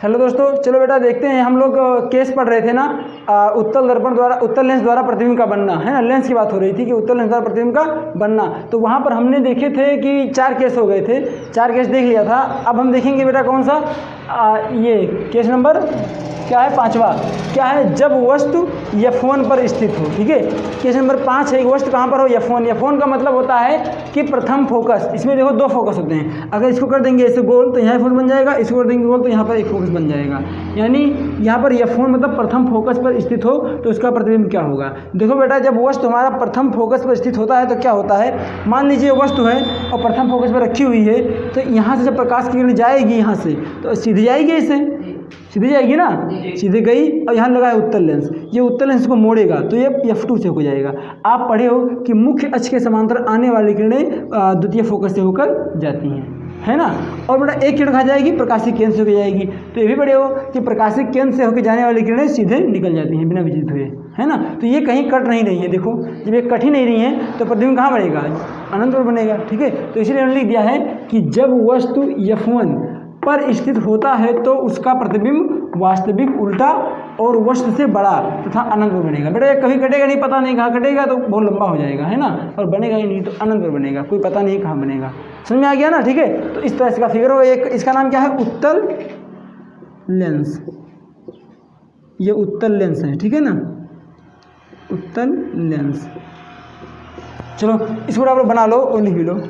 Hello दोस्तों, चलो बेटा देखते हैं। हम लोग केस पढ़ रहे थे ना, उत्तल दर्पण द्वारा, उत्तल लेंस द्वारा प्रतिबिंब का बनना, है ना। लेंस की बात हो रही थी कि उत्तल लेंस द्वारा प्रतिबिंब का बनना। तो वहाँ पर हमने देखे थे कि 4 केस हो गए थे, 4 केस देख लिया था। अब हम देखेंगे बेटा कौन सा, ये केस नंबर क्या है, 5वां। क्या है, जब वस्तु F1 पर स्थित हो। ठीक है, केस नंबर 5 है, वस्तु कहाँ पर हो, F1। F1 का मतलब होता है कि प्रथम फोकस। इसमें देखो 2 फोकस होते हैं। अगर इसको कर देंगे ऐसे गोल तो यहाँ फोकस बन जाएगा, इसको कर देंगे गोल तो यहाँ पर एक फोकस बन जाएगा। यानी यहाँ पर F1 मतलब प्रथम फोकस पर स्थित हो तो उसका प्रतिबिंब क्या होगा। देखो बेटा, जब वस्तु हमारा प्रथम फोकस पर स्थित होता है तो क्या होता है, मान लीजिए वस्तु है और प्रथम फोकस पर रखी हुई है, तो यहाँ से जब प्रकाश की किरण जाएगी यहाँ से तो सीधी जाएगी, ऐसे सीधी जाएगी ना, सीधे गई। और यहाँ लगा है उत्तल लेंस, ये उत्तल लेंस को मोड़ेगा तो ये F2 से हो जाएगा। आप पढ़े हो कि मुख्य अक्ष के समांतर आने वाली किरणें द्वितीय फोकस से होकर जाती हैं, है ना। और बेटा एक किरण कहाँ जाएगी, प्रकाशिक केंद्र से होकर जाएगी। तो ये भी पढ़े हो कि प्रकाशिक केंद्र से होकर जाने वाली किरणें सीधे निकल जाती हैं बिना विचलित हुए, है ना। तो ये कहीं कट नहीं रही है। देखो, जब ये कट ही नहीं रही है तो प्रतिबिंब कहाँ बनेगा, अनंत पर बनेगा। ठीक है, तो इसलिए हमने लिख दिया है कि जब वस्तु F1 पर स्थित होता है तो उसका प्रतिबिंब वास्तविक, उल्टा और वस्तु से बड़ा तथा अनंत पर बनेगा। बेटा ये कभी कटेगा नहीं, पता नहीं कहाँ कटेगा, तो बहुत लंबा हो जाएगा, है ना। और बनेगा ही नहीं तो अनंत पर बनेगा, कोई पता नहीं कहाँ बनेगा। समझ में आ गया ना। ठीक है, तो इस तरह से का फिगर होगा। एक इसका नाम क्या है, उत्तल लेंस। ये उत्तल लेंस है, ठीक है ना, उत्तल लेंस। चलो इसको आप लोग बना लो और लिख भी लो।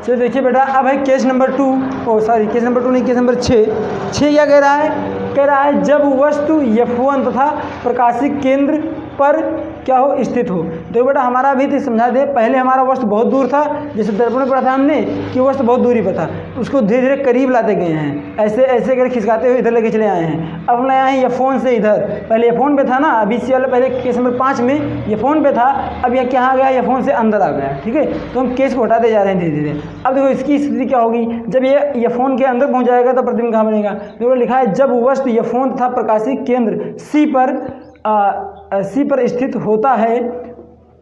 चलिए देखिए बेटा, अब है केस नंबर 2, केस नंबर 2 नहीं, केस नंबर 6 क्या कह रहा है, कह रहा है जब वस्तु F1 तथा प्रकाशिक केंद्र पर क्या हो, स्थित हो। देखो बेटा, हमारा भी तो समझा दे, पहले हमारा वस्तु बहुत दूर था, जैसे दर्पण में पढ़ा था हमने कि वस्तु बहुत दूरी पर था, उसको धीरे धीरे करीब लाते गए हैं, ऐसे ऐसे करके खिसकाते हुए इधर लेके चले आए हैं। अब हम आए हैं F1 से इधर, पहले F1 पे था ना, अभी इससे वाला पहले केस नंबर 5 में F1 पे था, अब यह क्या आ गया, F1 से अंदर आ गया। ठीक है, तो हम केस को हटाते जा रहे हैं धीरे धीरे। अब देखो इसकी स्थिति क्या होगी, जब ये F1 के अंदर पहुँच जाएगा तो प्रतिबिंब कहाँ बनेगा। देखो लिखा है जब वस्तु F1 तथा प्रकाशिक केंद्र C पर स्थित होता है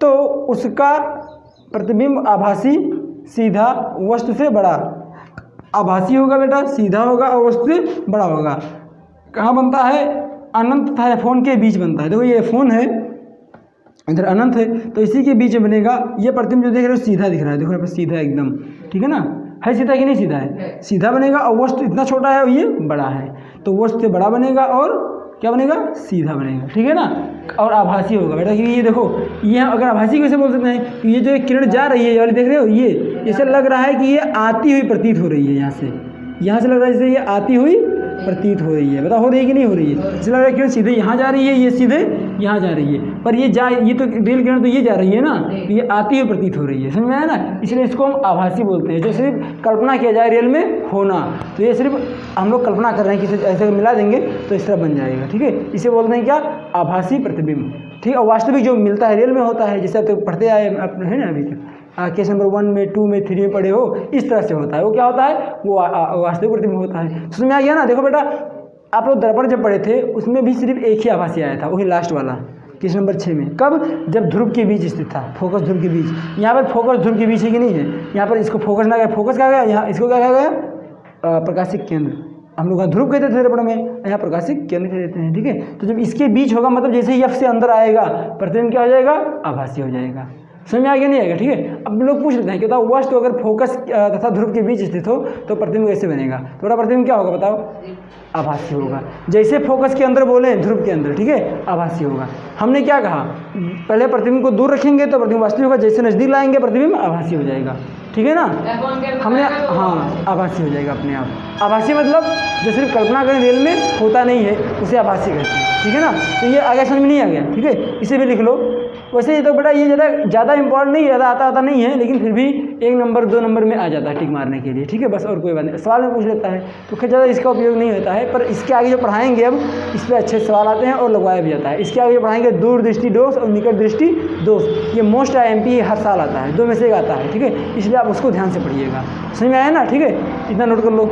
तो उसका प्रतिबिंब आभासी, सीधा, वस्तु से बड़ा। आभासी होगा बेटा, सीधा होगा और वस्तु से बड़ा होगा। कहाँ बनता है, अनंत तथा F1 के बीच बनता है। देखो ये F1 है, इधर अनंत है, तो इसी के बीच में बनेगा। ये प्रतिबिंब जो देख रहे हो सीधा दिख रहा है, देखो यहाँ पर सीधा एकदम, ठीक है ना, है सीधा कि नहीं, सीधा है, सीधा बनेगा। और वस्तु इतना छोटा है और ये बड़ा है, तो वस्तु से बड़ा बनेगा और क्या बनेगा, सीधा बनेगा। ठीक है ना, और आभासी होगा बेटा, क्योंकि ये देखो, ये अगर आभासी कैसे बोल सकते हैं कि ये जो एक किरण जा रही है, ये वाली देख रहे हो, ये ऐसे लग रहा है कि ये आती हुई प्रतीत हो रही है, यहाँ से लग रहा है जैसे ये आती हुई प्रतीत हो रही है। बता हो रही है कि नहीं हो रही है, इसलिए लग रहा है किरण सीधे यहाँ जा रही है, ये सीधे यहाँ जा रही है, पर ये तो रेल किरण तो ये जा रही है ना, तो ये आती हुई प्रतीत हो रही है। समझ में आया ना, इसलिए इसको हम आभासी बोलते हैं। जो सिर्फ कल्पना किया जाए रियल में होना, तो ये सिर्फ हम लोग कल्पना कर रहे हैं कि ऐसे मिला देंगे तो इस तरह बन जाएगा। ठीक है, इसे बोलते हैं क्या, आभासी प्रतिबिंब। ठीक है, और वास्तविक जो मिलता है रियल में होता है, जैसे आप तो पढ़ते आए अपने, है ना, अभी तक केस नंबर 1 में, 2 में, 3 में पढ़े हो, इस तरह से होता है। वो क्या होता है, वो वास्तविक प्रतिबिंब होता है। समझ में आ गया ना। देखो बेटा, आप लोग दर्पण जब पढ़े थे उसमें भी सिर्फ एक ही आभासी आया था, वही लास्ट वाला केस नंबर 6 में। कब, जब ध्रुव के बीच स्थित था, फोकस ध्रुव के बीच। यहाँ पर फोकस ध्रुव के बीच है कि नहीं है, यहाँ पर इसको फोकस ना गया, फोकस क्या गया, यहाँ इसको क्या कहा गया, प्रकाशिक केंद्र। हम लोग ध्रुव कहते थे दर्पण में, यहाँ प्रकाशिक केंद्र कहते हैं। ठीक है, तो जब इसके बीच होगा, मतलब जैसे ही F से अंदर आएगा, प्रतिबिंब क्या हो जाएगा, आभासी हो जाएगा। समझ में आ गया नहीं आएगा। ठीक है, अब लोग पूछ लेते हैं कि बताओ वस्तु अगर फोकस तथा ध्रुव के बीच स्थित हो तो प्रतिबिंब कैसे बनेगा। तो बड़ा प्रतिबिंब क्या होगा बताओ, आभासी होगा। जैसे फोकस के अंदर बोले, ध्रुव के अंदर, ठीक है, आभासी होगा। हमने क्या कहा, पहले प्रतिबिंब को दूर रखेंगे तो प्रतिबिंब वास्तविक होगा, जैसे नज़दीक लाएंगे प्रतिबिंब आभासी हो जाएगा। ठीक है ना, हमने हाँ आभासी हो जाएगा अपने आप। आभासी मतलब जो सिर्फ कल्पना करें रियल में होता नहीं है, उसे आभासी कहते हैं। ठीक है ना, तो ये आगे समझ में नहीं आ गया। ठीक है, इसे भी लिख लो। वैसे ये तो बेटा ये ज़्यादा इंपॉर्टेंट नहीं है, ज़्यादा आता नहीं है, लेकिन फिर भी 1 नंबर 2 नंबर में आ जाता है टिक मारने के लिए। ठीक है, बस और कोई बात नहीं, सवाल में पूछ लेता है तो खैर ज़्यादा इसका उपयोग नहीं होता है। पर इसके आगे जो पढ़ाएंगे अब, इस पर अच्छे सवाल आते हैं और लगवाया भी जाता है। इसके आगे जो पढ़ाएंगे दूरदृष्टि दोष और निकट दृष्टि दोष, ये मोस्ट IMP हर साल आता है, 2 में से एक आता है। ठीक है, इसलिए आप उसको ध्यान से पढ़िएगा। समझ में आया ना। ठीक है, इतना नोट कर लो।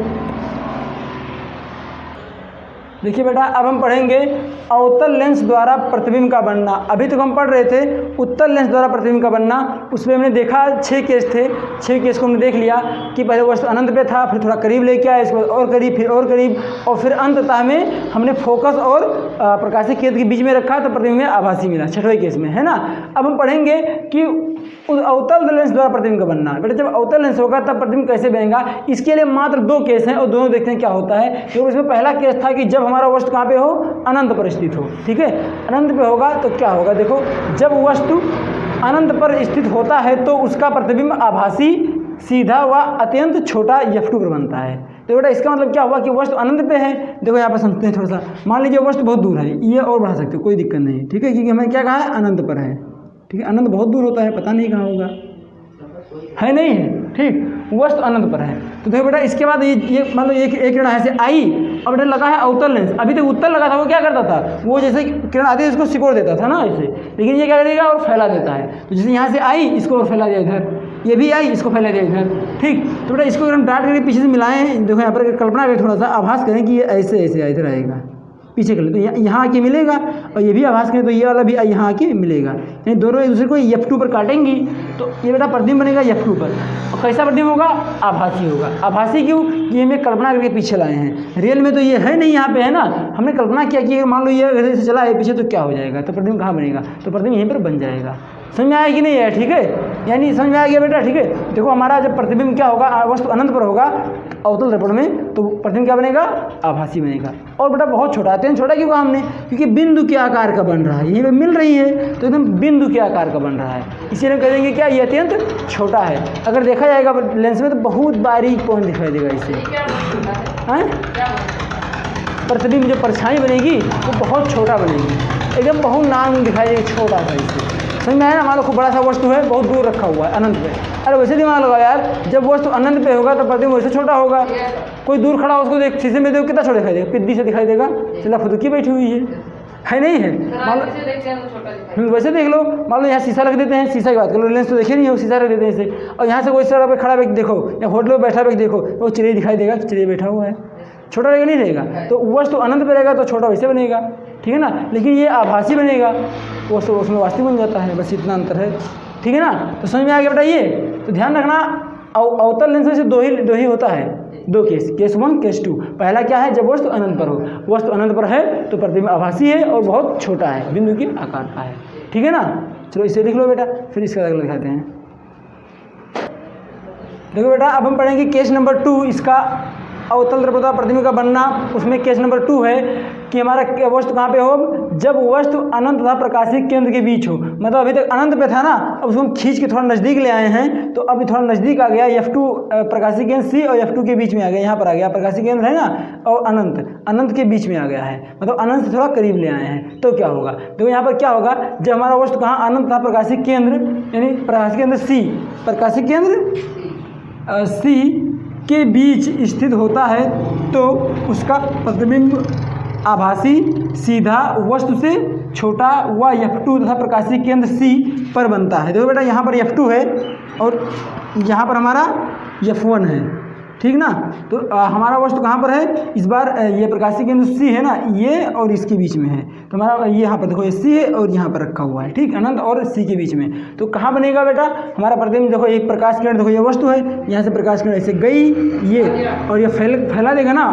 देखिए बेटा, अब हम पढ़ेंगे अवतल लेंस द्वारा प्रतिबिंब का बनना। अभी तक हम पढ़ रहे थे उत्तल लेंस द्वारा प्रतिबिंब का बनना। उसमें हमने देखा 6 केस थे, 6 केस को हमने देख लिया कि पहले वस्तु अनंत पे था, फिर थोड़ा करीब लेके आया, इसके बाद और करीब, फिर और करीब, और फिर अंततः में हमने फोकस और प्रकाशीय केंद्र के बीच में रखा तो प्रतिबिंब में आभासी मिला, 6वें केस में, है ना। अब हम पढ़ेंगे कि अवतल लेंस द्वारा प्रतिबिंब का बनना। बेटा जब अवतल लेंस होगा तब प्रतिबिंब कैसे बनेगा, इसके लिए मात्र 2 केस हैं और दोनों देखते हैं क्या होता है। क्योंकि इसमें पहला केस था कि जब हमारा वस्तु कहाँ पे हो, अनंत पर स्थित हो, ठीक है। अनंत पे होगा तो क्या होगा, देखो जब वस्तु अनंत पर स्थित होता है तो उसका प्रतिबिंब आभासी, सीधा व अत्यंत छोटा f2 पर बनता है। तो बेटा इसका मतलब क्या हुआ कि वस्तु अनंत पे है। देखो यहाँ पर समझते हैं थोड़ा सा, मान लीजिए वस्तु बहुत दूर है, ये और बढ़ा सकते हो, कोई दिक्कत नहीं, ठीक है, क्योंकि हमें क्या कहा है, अनंत पर है, ठीक है। अनंत बहुत दूर होता है, पता नहीं कहाँ होगा, है नहीं है, ठीक, वस्तु अनंत पर है। तो देखो बेटा इसके बाद ये मान लो एक किरण ऐसे आई, अब बेटा लगा है अवतल लेंस। अभी तक उत्तल लगा था, वो क्या करता था, वो जैसे किरण आती है इसको सिकोड़ देता था ना ऐसे, लेकिन ये क्या करेगा, और फैला देता है। तो जैसे यहाँ से आई, इसको और फैला दिया इधर, ये भी आई, इसको फैला दिया इधर, ठीक। तो बेटा इसको अगर हम डाट करके पीछे से मिलाएं, देखो यहाँ पर कल्पना करें, थोड़ा सा आभास करें कि ये ऐसे ऐसे इधर आएगा, पीछे कर ले तो यहाँ आके मिलेगा, और ये भी आभास करें तो ये वाला भी यहाँ आके मिलेगा, यानी दोनों एक दूसरे को f2 पर काटेंगी तो ये बेटा प्रतिबिंब बनेगा f2 पर। और कैसा प्रतिबिंब होगा, आभासी होगा। आभासी क्यों, ये हमें कल्पना करके पीछे लाए हैं, रियल में तो ये है नहीं, यहाँ पे है ना, हमने कल्पना किया कि मान लो ये अगर से चला है पीछे तो क्या हो जाएगा, तो प्रतिबिंब कहाँ बनेगा, तो प्रतिबिंब यहीं पर बन जाएगा। समझ में आया कि नहीं है, ठीक है, यानी समझ में आ गया बेटा, ठीक है। देखो हमारा जब प्रतिबिंब क्या होगा, वस्तु अनंत पर होगा अवतल दर्पण में, तो प्रतिबिंब क्या बनेगा, आभासी बनेगा। और बेटा बहुत छोटा, अत्यंत छोटा क्यों कहा हमने, क्योंकि बिंदु के आकार का बन रहा है, यहीं पे मिल रही है तो एकदम बिंदु के आकार का बन रहा है, इसीलिए कह देंगे क्या, ये अत्यंत छोटा है। अगर देखा जाएगा लेंस में तो बहुत बारीक पॉइंट दिखाई देगा इससे, हैं, प्रतिबिंब जो परछाई बनेगी वो बहुत छोटा बनेगी, एकदम बहुत नाम दिखाई देगी, छोटा सा इससे। समझ में आया ना, मान लो खूब बड़ा सा वस्तु है, बहुत दूर रखा हुआ है अनंत पे, अरे वैसे दिमाग लगाओ यार, जब वस्तु अनंत पे होगा तो प्रतिबिंब वैसे छोटा होगा। कोई दूर खड़ा हो उसको देख, शीशे में देखो कितना छोटा दिखाई देगा, पिद्दी से दिखाई देगा, चला फुदकी बैठी हुई है नहीं है, मान लो वैसे देख लो, मान लो यहाँ शीशा रख देते हैं, शीशा की बात कर लो, लेंस तो देखे नहीं हो, शीशा रख देते हैं इसे, और यहाँ से कोई सड़क पे खड़ा व्यक्ति देखो, या होटल में बैठा व्यक्ति देखो, वो चिड़िया दिखाई देगा, चिड़िया बैठा हुआ है, छोटा रहेगा नहीं रहेगा। तो वस्तु अनंत पे रहेगा तो छोटा वैसे बनेगा, ठीक है ना, लेकिन ये आभासी बनेगा, वो तो उसमें वास्तविक बन जाता है, बस इतना अंतर है, ठीक है ना। तो समझ में आ गया बेटा ये, तो ध्यान रखना अवतल लेंस में से दो ही होता है, 2 केस, केस 1 केस 2। पहला क्या है, जब वस्तु अनंत पर हो, वस्तु अनंत पर है तो प्रतिबिंब आभासी है और बहुत छोटा है, बिंदु के आकार का है, ठीक है ना। चलो इसे लिख लो बेटा, फिर इसका अगला दिखाते हैं। देखो बेटा अब हम पढ़ेंगे केस नंबर 2, इसका अवतल दर्पण द्वारा प्रतिबिंब का बनना। उसमें केस नंबर 2 है कि हमारा वस्तु कहाँ पे हो, जब वस्तु अनंत तथा प्रकाशीय केंद्र के बीच हो, मतलब अभी तक अनंत पे था ना, अब उसको हम खींच के थोड़ा नज़दीक ले आए हैं, तो अभी थोड़ा नज़दीक आ गया, f2 प्रकाशीय केंद्र C और f2 के बीच में आ गया, यहाँ पर आ गया प्रकाशीय केंद्र है ना, और अनंत के बीच में आ गया है, मतलब अनंत से थोड़ा करीब ले आए हैं, तो क्या होगा, देखो यहाँ पर क्या होगा, जब हमारा वस्तु कहाँ अनंत तथा प्रकाशीय केंद्र, यानी प्रकाशीय केंद्र C, प्रकाशीय केंद्र C के बीच स्थित होता है तो उसका प्रतिबिंब आभासी, सीधा, वस्तु से छोटा व f2 तथा प्रकाशीय केंद्र C पर बनता है। देखो बेटा यहाँ पर f2 है और यहाँ पर हमारा f1 है, ठीक ना। तो हमारा वस्तु कहाँ पर है, इस बार ये प्रकाशीय केंद्र C है ना, ये और इसके बीच में है, तो हमारा ये यहाँ पर देखो ये C है और यहाँ पर रखा हुआ है, ठीक, अनंत और C के बीच में। तो कहाँ बनेगा बेटा हमारा प्रतिबिंब, देखो एक प्रकाश किरण, देखो ये वस्तु है, यहाँ से प्रकाश किरण ऐसे गई ये, और ये फैला देगा ना,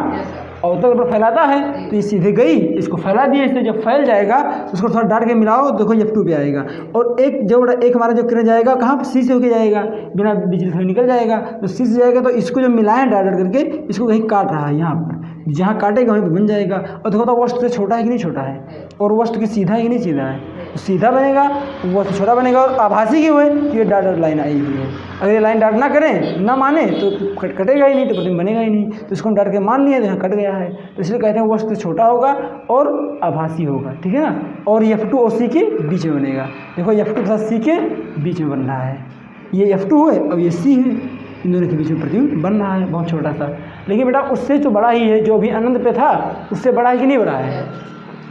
अवतल पर फैलाता है तो ये सीधे गई, इसको फैला दिए, इससे जब फैल जाएगा तो उसको थोड़ा डाट के मिलाओ, देखो f2 पे आएगा, और एक हमारा जो किरण जाएगा कहाँ C से होके जाएगा, बिना बिजली से निकल जाएगा, तो C से जाएगा, तो इसको जो मिलाएं डाट करके, इसको कहीं काट रहा है, यहाँ पर जहाँ काटेगा वहीं पर बन जाएगा। और देखो तो वस्तु से छोटा है कि नहीं छोटा है, और वस्तु की सीधा है कि नहीं सीधा है, तो सीधा बनेगा, वस्तु छोटा बनेगा, और आभासी क्यों है, ये डाट लाइन आई हुई है, अगर ये लाइन डाट ना करें ना माने तो कटेगा ही नहीं, तो प्रतिबिंब बनेगा ही नहीं, तो इसको हम डाट के मान लिए तो यहाँ कट गया है, तो इसलिए कहते हैं वस्तु छोटा होगा और आभासी होगा, ठीक है ना। और f2 और C के बीच में बनेगा, देखो f2 तथा C के बीच में बन रहा है, ये f2 है और ये C है, इन दोनों के बीच में प्रतिबिंब बन रहा है बहुत छोटा सा। लेकिन बेटा उससे तो बड़ा ही है, जो अभी अनंत पे था उससे बड़ा है कि नहीं बड़ा है।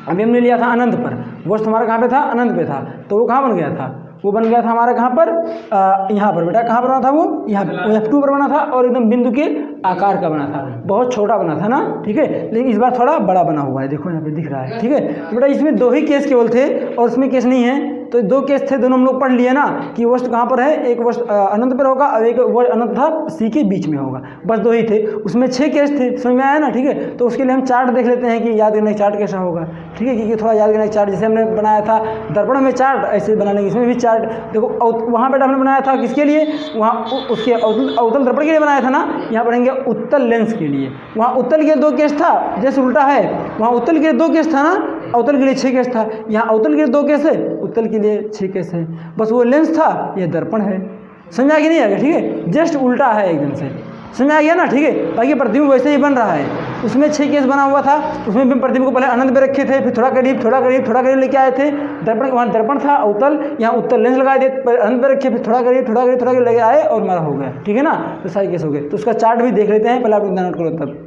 अभी हमने लिया था अनंत पर, वस्तु हमारा कहाँ पे था, अनंत पे था, तो वो कहाँ बन गया था, वो बन गया था हमारा कहाँ पर, यहाँ पर बेटा, कहाँ पर बना था वो, यहाँ पर F2 पर बना था और एकदम बिंदु के आकार का बना था, बहुत छोटा बना था ना, ठीक है। लेकिन इस बार थोड़ा बड़ा बना हुआ है, देखो यहाँ पे दिख रहा है, ठीक है। तो बेटा इसमें 2 ही केस केवल थे और इसमें केस नहीं है, तो 2 केस थे, दोनों हम लोग पढ़ लिए ना कि वस्तु कहाँ पर है, एक वस्तु अनंत पर होगा और एक वो अनंत था सी के बीच में होगा, बस 2 ही थे, उसमें 6 केस थे, समझ में आया ना, ठीक है। तो उसके लिए हम चार्ट देख लेते हैं कि याद करने का चार्ट कैसा होगा, ठीक है, क्योंकि थोड़ा याद करने का चार्ट जैसे हमने बनाया था दर्पण में चार्ट, ऐसे बनाने की इसमें भी चार्ट। देखो वहाँ बेटा हमने बनाया था किसके लिए, वहाँ उसके अवतल दर्पण के लिए बनाया था ना, यहाँ पढ़ेंगे उत्तल लेंस के लिए। वहाँ उत्तल के लिए 2 केस था, जैसे उल्टा है, वहाँ उत्तल के लिए 2 केस था ना, अवतल के लिए 6 केस था, यहाँ अवतल के लिए 2 केस है, उत्तल के लिए 6 केस है, बस वो लेंस था, ये दर्पण है। समझ आ गया नहीं आ गया, ठीक है, जस्ट उल्टा है एकदम से, समझ आ गया ना, ठीक है। बाकी प्रतिबिंब वैसे ही बन रहा है, उसमें 6 केस बना हुआ था, उसमें भी प्रतिबिंब को पहले अनंत पे रखे थे, फिर थोड़ा करीब थोड़ा करीब थोड़ा करीब लेके आए थे, दर्पण वहाँ दर्पण था अवतल, यहाँ उत्तल लेंस लगाए थे, पहले अनंत पे रखे, फिर थोड़ा करीब थोड़ा करीब थोड़ा करीब लेके आए और हमारा हो गया, ठीक है ना। तो सारे केस हो गए, तो उसका चार्ट भी देख लेते हैं, पहले आप नोट करो तब।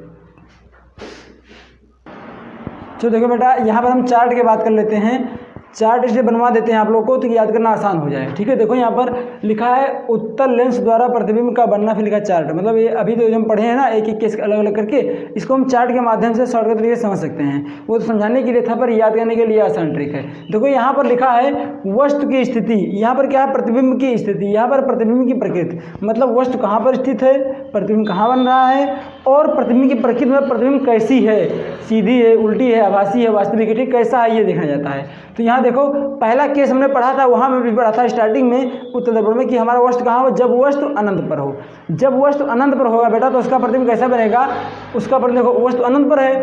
चलो देखो बेटा, यहाँ पर हम चार्ट की बात कर लेते हैं, चार्ट इसलिए बनवा देते हैं आप लोगों को तो याद करना आसान हो जाए, ठीक है। देखो यहाँ पर लिखा है उत्तल लेंस द्वारा प्रतिबिंब का बनना, फिर लिखा है चार्ट, मतलब ये अभी तो हम पढ़े हैं ना एक एक केस अलग अलग करके, इसको हम चार्ट के माध्यम से शॉर्टकट तरीके से समझ सकते हैं, वो तो समझाने के लिए था पर याद करने के लिए आसान ट्रिक है। देखो यहाँ पर लिखा है वस्तु की स्थिति, यहाँ पर क्या है, प्रतिबिंब की स्थिति, यहाँ पर प्रतिबिंब की प्रकृति, मतलब वस्तु कहाँ पर स्थित है, प्रतिबिंब कहाँ बन रहा है, और प्रतिबिंब की प्रकृति मतलब प्रतिबिंब कैसी है, सीधी है, उल्टी है, आभासी है, वास्तविक है, ठीक कैसा है ये देखा जाता है। तो यहाँ देखो पहला केस हमने पढ़ा था, वहाँ में भी पढ़ा था स्टार्टिंग में उत्तल दर्पण में कि हमारा वस्तु कहाँ हो, जब वस्तु अनंत पर हो। जब वस्तु अनंत पर होगा बेटा तो उसका प्रतिबिंब कैसा बनेगा, उसका प्रतिबिंब देखो वस्तु अनंत पर है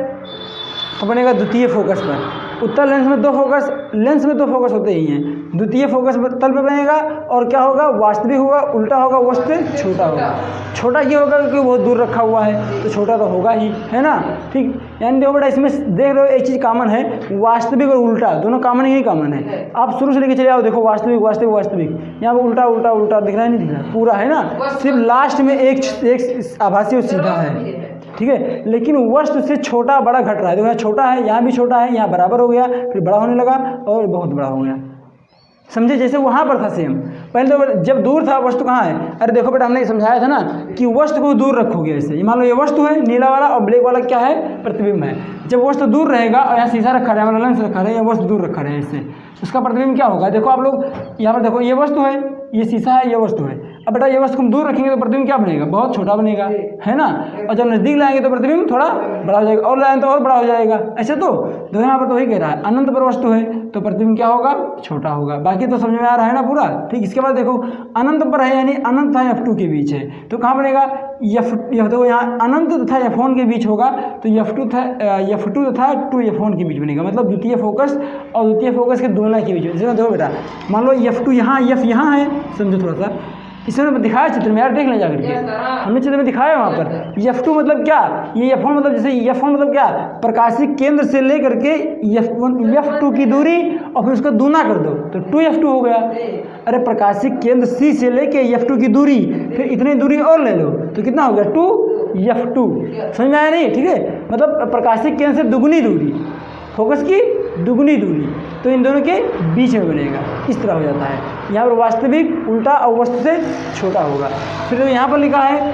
तो बनेगा द्वितीय फोकस पर। उत्तल लेंस में 2 फोकस, लेंस में 2 फोकस होते ही हैं, द्वितीय फोकस तल पे बनेगा और क्या होगा, वास्तविक होगा, उल्टा होगा, वस्तु से छोटा होगा। छोटा क्यों होगा, क्योंकि बहुत दूर रखा हुआ है तो छोटा तो होगा ही, है ना, ठीक। यानी देखो बेटा इसमें देख रहे हो एक चीज़ कॉमन है, वास्तविक और उल्टा दोनों कॉमन ही कॉमन है। आप शुरू से लेके चले आओ, देखो वास्तविक वास्तविक वास्तविक, यहाँ पर उल्टा उल्टा उल्टा दिख रहा है, नहीं दिख रहा पूरा, है ना, सिर्फ लास्ट में एक आभासी और सीधा है, ठीक है। लेकिन वस्तु से छोटा बड़ा घट रहा है, देखो यहाँ छोटा है, यहाँ भी छोटा है, यहाँ बराबर हो गया, फिर बड़ा होने लगा और बहुत बड़ा हो गया, समझे, जैसे वहाँ पर था सेम। पहले तो जब दूर था वस्तु कहाँ है, अरे देखो बेटा हमने समझाया था ना कि वस्तु को दूर रखोगे ऐसे, मान लो ये वस्तु है नीला वाला और ब्लैक वाला क्या है, प्रतिबिंब है। जब वस्तु दूर रहेगा और यहाँ शीशा रखा है, लेंस रखा है, या वस्तु दूर रखा है इससे, उसका प्रतिबिंब क्या होगा, देखो आप लोग यहाँ पर देखो ये वस्तु है, ये शीशा है, ये वस्तु है। अब बेटा ये वस्तु हम दूर रखेंगे तो प्रतिबिंब क्या बनेगा, बहुत छोटा बनेगा, है ना, और जब नज़दीक लाएंगे तो प्रतिबिंब थोड़ा बड़ा हो जाएगा, और लाएंगे तो और बड़ा हो जाएगा, ऐसे तो यहाँ पर तो वही कह रहा है, अनंत पर वस्तु है तो प्रतिबिंब क्या होगा, छोटा होगा। बाकी तो समझ में आ रहा है ना पूरा, ठीक। इसके बाद देखो अनंत पर है, यानी अनंत था F2 के बीच है, तो कहाँ बनेगा, देखो यहाँ अनंत तथा F1 के बीच होगा तो F2 तथा 2F1 के बीच बनेगा, मतलब द्वितीय फोकस और द्वितीय फोकस के दोनों के बीच। जैसे देखो बेटा मान लो F2 यहाँ, F यहाँ है, समझो थोड़ा सा, इसमें दिखाया चित्र में यार, देख लें जाकर के, हमने चित्र में दिखाया वहाँ पर। F2 मतलब क्या, ये F1 मतलब, जैसे F1 मतलब क्या, प्रकाशिक केंद्र से लेकर के F2 की दूरी और फिर उसका दूना कर दो तो 2F2 हो गया। अरे प्रकाशिक केंद्र C से लेके F2 की दूरी, फिर इतनी दूरी और ले लो तो कितना हो गया, 2F2। समझ में आया नहीं, ठीक है, मतलब प्रकाशिक केंद्र से दुगुनी दूरी, फोकस की दुगुनी दूरी, तो इन दोनों के बीच में बनेगा, इस तरह हो जाता है। यहाँ पर वास्तविक उल्टा और वस्तु से छोटा होगा। फिर यहाँ पर लिखा है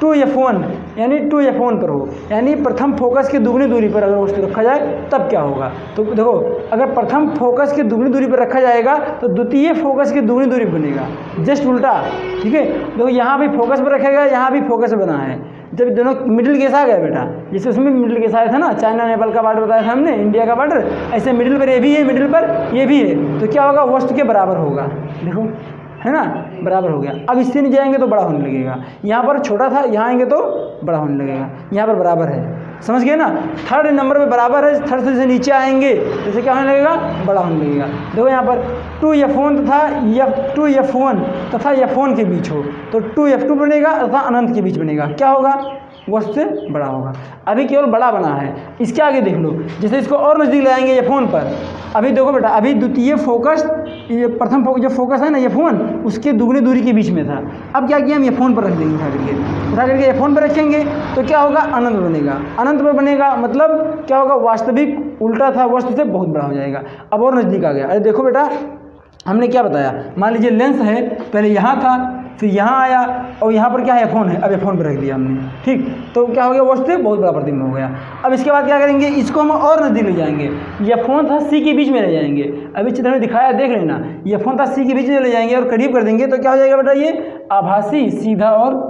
2F1, यानी 2F1 पर हो, यानी प्रथम फोकस की दुगनी दूरी पर अगर वस्तु रखा जाए तब क्या होगा। तो देखो अगर प्रथम फोकस की दुगनी दूरी पर रखा जाएगा तो द्वितीय फोकस की दुगनी दूरी बनेगा, जस्ट उल्टा, ठीक है। देखो यहाँ भी फोकस पर रखेगा, यहाँ भी फोकस बना है, जब दोनों मिडिल केस आ गया बेटा, जैसे उसमें मिडिल केस आया था ना, चाइना नेपाल का बॉर्डर बताया था हमने, इंडिया का बॉर्डर, ऐसे मिडिल पर ये भी है, मिडिल पर ये भी है, तो क्या होगा, वस्तु के बराबर होगा, देखो है ना, बराबर हो गया। अब इससे नहीं जाएंगे तो बड़ा होने लगेगा, यहाँ पर छोटा था, यहाँ आएंगे तो बड़ा होने लगेगा, यहाँ पर बराबर है, समझ गए ना, थर्ड नंबर पे बराबर है, थर्ड से नीचे आएंगे जैसे क्या होने लगेगा, बड़ा होने लगेगा। देखो यहाँ पर 2F1 तथा 2F1 तथा F1 के बीच हो तो 2F2 बनेगा तथा अनंत के बीच बनेगा, क्या होगा, वस्तु से बड़ा होगा। अभी केवल बड़ा बना है, इसके आगे देख लो, जैसे इसको और नज़दीक लाएंगे F1 पर, अभी देखो बेटा, अभी द्वितीय फोकस, ये प्रथम फोकस जो फोकस है ना F1, उसके दुगनी दूरी के बीच में था। अब क्या किया, हम F1 पर रख देंगे, उठा करके F1 पर रखेंगे तो क्या होगा, अनंत बनेगा, अनंत पर बनेगा मतलब क्या होगा, वास्तविक उल्टा था वस्तु से बहुत बड़ा हो जाएगा। अब और नज़दीक आ गया, अरे देखो बेटा हमने क्या बताया, मान लीजिए लेंस है, पहले यहाँ था, फिर यहाँ आया, और यहाँ पर क्या है, फ़ोन है, अब ये फ़ोन पर रख दिया हमने, ठीक। तो क्या हो गया, वस्तु बहुत बड़ा प्रतिबिंब हो गया। अब इसके बाद क्या करेंगे, इसको हम और नज़दीक ले जाएंगे। ये फ़ोन था सी के बीच में ले जाएंगे, अभी चित्र में दिखाया देख लेना, ये फ़ोन था सी के बीच में ले जाएंगे और करीब कर देंगे, तो क्या हो जाएगा बेटा, ये आभासी, सीधा और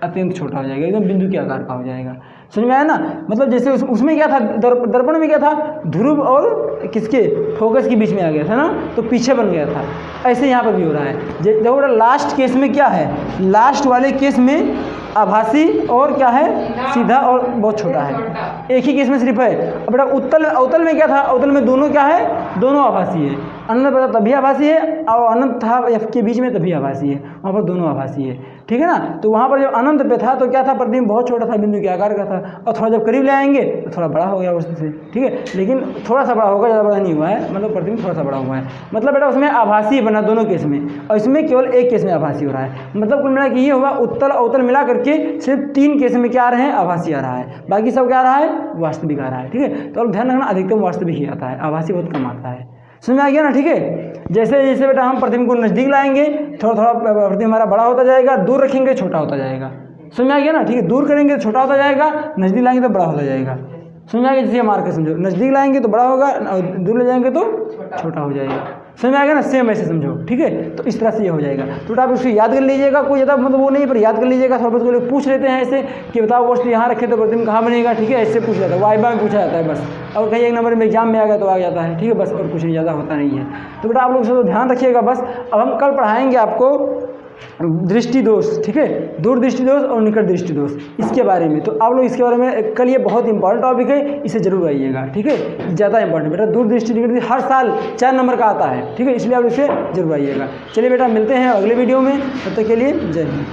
अत्यंत छोटा हो जाएगा, एकदम बिंदु के आकार का हो जाएगा। समझ में आया ना। मतलब जैसे उसमें क्या था, दर्पण में क्या था, ध्रुव और किसके फोकस के बीच में आ गया था ना, तो पीछे बन गया था। ऐसे यहाँ पर भी हो रहा है। देखो लास्ट केस में क्या है, लास्ट वाले केस में आभासी और क्या है, सीधा और बहुत छोटा है, एक ही केस में सिर्फ है। अब बेटा उत्तल अवतल में क्या था, अवतल में दोनों क्या है, दोनों आभासी है। अनंत बेटा तभी आभासी है, और अनंत था एफ के बीच में तभी आभासी है, वहाँ पर दोनों आभासी है, ठीक है ना। तो वहाँ पर जब अनंत पे था तो क्या था, प्रतिबिंब बहुत छोटा था, बिंदु के आकार का था, और थोड़ा जब करीब ले आएंगे तो थोड़ा बड़ा हो गया वस्तु से, ठीक है। लेकिन थोड़ा सा बड़ा होगा, ज़्यादा बड़ा नहीं हुआ है, मतलब प्रतिबिंब थोड़ा सा बड़ा हुआ है। मतलब बेटा उसमें आभासी बना दोनों केस में, और इसमें केवल एक केस में आभासी हो रहा है। मतलब कुल मिला के ये होगा, उत्तल अवतल मिला करके सिर्फ 3 केस में क्या आ रहे हैं, आभासी आ रहा है, बाकी सब क्या आ रहा है, वास्तविक आ रहा है, ठीक है। तो अब ध्यान रखना, अधिकतम वास्तविक ही आता है, आभासी बहुत कम आता है। समझ में आ गया ना, ठीक है। जैसे जैसे बेटा हम प्रतिबिंब को नज़दीक लाएंगे, थोड़ा थोड़ा प्रतिबिंब हमारा बड़ा होता जाएगा, दूर रखेंगे छोटा होता जाएगा। समझ में आ गया ना, ठीक है। दूर करेंगे तो छोटा होता जाएगा, नज़दीक लाएंगे तो बड़ा होता जाएगा। समझ में आ गया, जैसे मार के समझो, नज़दीक लाएंगे तो बड़ा होगा, और दूर ले जाएंगे तो छोटा हो जाएगा। समझ में आ गया ना, सेम ऐसे समझो, ठीक है। तो इस तरह से ये हो जाएगा। तो आप उसको याद कर लीजिएगा, कोई ज़्यादा मतलब वो नहीं, पर याद कर लीजिएगा। थोड़ा बहुत लोग पूछ लेते हैं ऐसे कि बताओ वस्तु यहाँ रखे तो प्रतिबिंब कहाँ बनेगा, ठीक है, ऐसे पूछ जाता है, वाइबा में पूछा जाता है बस, और कहीं एक नंबर में एग्जाम में आ गया तो आ जाता है, ठीक है, बस, और कुछ नहीं, ज़्यादा होता नहीं है। तो बेटा आप लोग सब ध्यान रखिएगा बस। अब हम कल पढ़ाएंगे आपको दृष्टि दोष, ठीक है, दूर दृष्टि दोष और निकट दृष्टि दोष, इसके बारे में। तो आप लोग इसके बारे में कल, ये बहुत इंपॉर्टेंट टॉपिक है, इसे जरूर आइएगा, ठीक है, ज़्यादा इंपॉर्टेंट बेटा। दूर दृष्टि निकट दृष्टि हर साल 4 नंबर का आता है, ठीक है, इसलिए आप इसे जरूर आइएगा। चलिए बेटा मिलते हैं अगले वीडियो में, तब तक के लिए जय हिंद।